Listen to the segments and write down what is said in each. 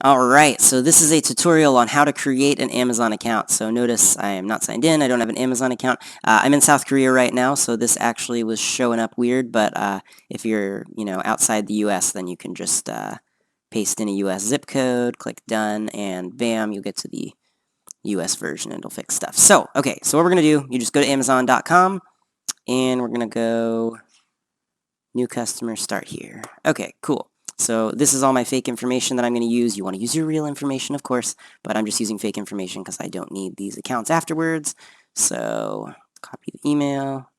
Alright, so this is a tutorial on how to create an Amazon account. So notice I am not signed in, I don't have an Amazon account. I'm in South Korea right now, so this actually was showing up weird, but if you're, outside the US, then you can just paste in a US zip code, click done, and bam, you'll get to the US version and it'll fix stuff. So, okay, so what we're going to do, you just go to Amazon.com, and we're going to go new customer, start here. Okay, cool. So this is all my fake information that I'm going to use. You want to use your real information, of course, but I'm just using fake information because I don't need these accounts afterwards. So copy the email,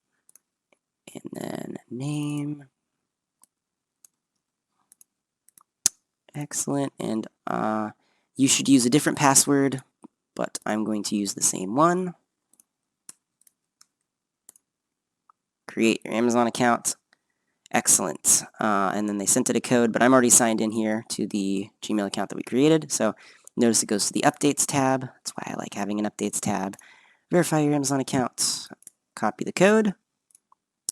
and then name. Excellent. And you should use a different password, but I'm going to use the same one. Create your Amazon account. Excellent. And then they sent it a code, but I'm already signed in here to the Gmail account that we created. So notice it goes to the Updates tab. That's why I like having an Updates tab. Verify your Amazon account. Copy the code,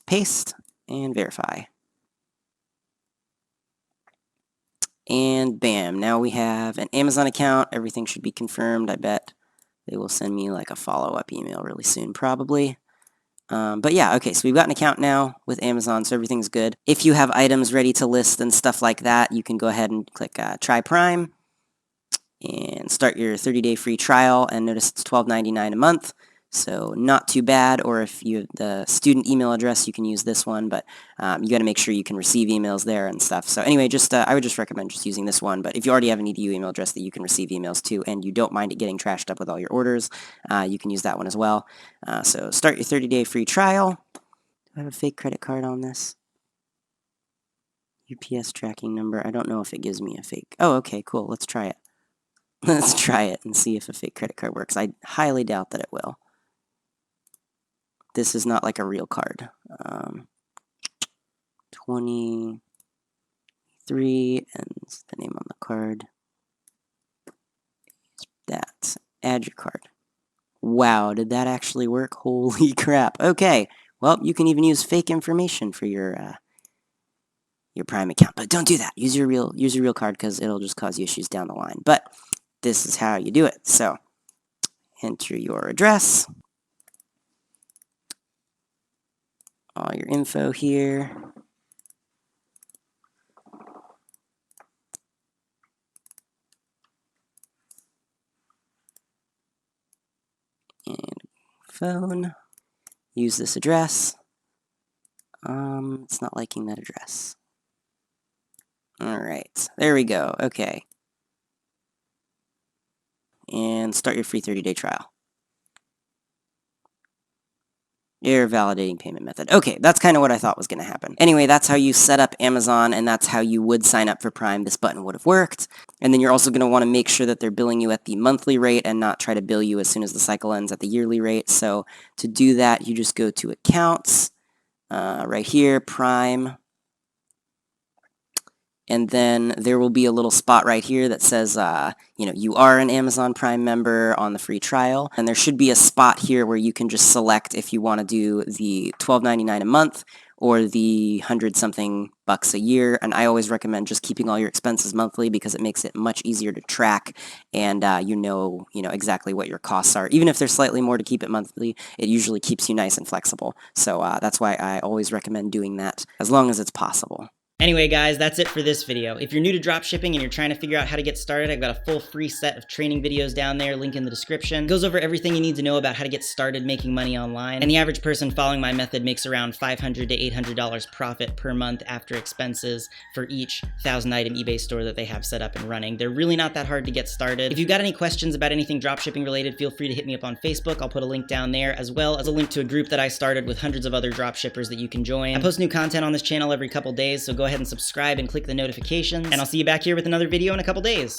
paste, and verify. And bam, now we have an Amazon account. Everything should be confirmed. I bet they will send me like a follow-up email really soon, probably. But yeah, okay, so we've got an account now with Amazon, so everything's good. If you have items ready to list and stuff like that, you can go ahead and click Try Prime and start your 30-day free trial, and notice it's $12.99 a month, so not too bad. Or if you have the student email address, you can use this one, but you got to make sure you can receive emails there and stuff. So anyway, I would just recommend just using this one, but if you already have an EDU email address that you can receive emails to, and you don't mind it getting trashed up with all your orders, you can use that one as well. So start your 30-day free trial. Do I have a fake credit card on this? UPS tracking number. I don't know if it gives me a fake. Oh, okay, cool. Let's try it. Let's try it and see if a fake credit card works. I highly doubt that it will. This is not like a real card. 23, and the name on the card. That. Add your card. Wow, did that actually work? Holy crap. Okay, well, you can even use fake information for your Prime account, but don't do that. Use your real card because it'll just cause you issues down the line. But this is how you do it. So enter your address, all your info here. And phone. Use this address. It's not liking that address. Alright, there we go. Okay. And start your free 30-day trial. Error validating payment method. Okay, that's kind of what I thought was going to happen. Anyway, that's how you set up Amazon, and that's how you would sign up for Prime. This button would have worked. And then you're also going to want to make sure that they're billing you at the monthly rate and not try to bill you as soon as the cycle ends at the yearly rate. So to do that, you just go to Accounts, right here, Prime. And then there will be a little spot right here that says, you are an Amazon Prime member on the free trial. And there should be a spot here where you can just select if you want to do the $12.99 a month or the 100-something bucks a year. And I always recommend just keeping all your expenses monthly because it makes it much easier to track, and you know exactly what your costs are. Even if there's slightly more to keep it monthly, it usually keeps you nice and flexible. So that's why I always recommend doing that as long as it's possible. Anyway guys, that's it for this video. If you're new to dropshipping and you're trying to figure out how to get started, I've got a full free set of training videos down there, link in the description. It goes over everything you need to know about how to get started making money online. And the average person following my method makes around $500 to $800 profit per month after expenses for each 1,000-item eBay store that they have set up and running. They're really not that hard to get started. If you've got any questions about anything dropshipping related, feel free to hit me up on Facebook. I'll put a link down there, as well as a link to a group that I started with hundreds of other dropshippers that you can join. I post new content on this channel every couple days, so go ahead and subscribe and click the notifications, and I'll see you back here with another video in a couple days.